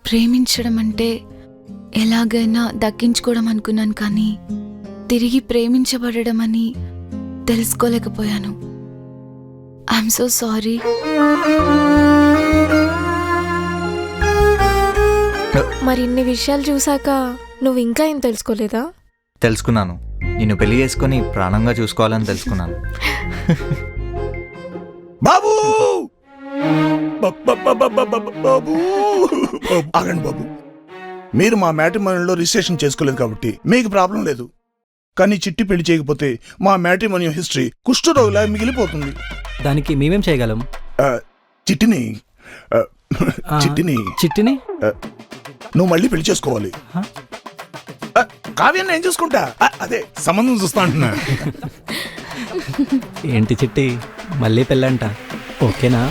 ప్రేమించడం అంటే ఎలాగైనా దక్కించుకోవడం అనుకున్నాను, కానీ తిరిగి ప్రేమించబడడం అని తెలుసుకోలేకపోయాను. I'm so sorry. మరి ఇన్ని విషయాలు చూసాక నువ్వు ఇంకా ఏం తెలుసుకోలేదా? తెలుసుకున్నాను. నిన్ను పెళ్లి చేసుకుని ప్రాణంగా చూసుకోవాలని తెలుసుకున్నాను. బాబు బాబు ఆగండి బాబు. మీరు మా మ్యాట్రిమోనిలో రిజిస్ట్రేషన్ చేసుకోలేదు కాబట్టి మీకు ప్రాబ్లం లేదు. కానీ చిట్టి పెళ్లి చేయకపోతే మా మ్యాట్రిమోనియం హిస్టరీ కుష్ఠరోగిలా మిగిలిపోతుంది. దానికి మేమేం చేయగలం? చిట్టిని చిట్టిని చిట్టిని నువ్వు మళ్ళీ పెళ్లి చేసుకోవాలి. కావ్యాన్ని ఏం చూసుకుంటా, అదే సంబంధం చూస్తా అంటున్నా. ఏంటి చిట్టి, మళ్ళీ పెళ్ళంట? ఓకేనా?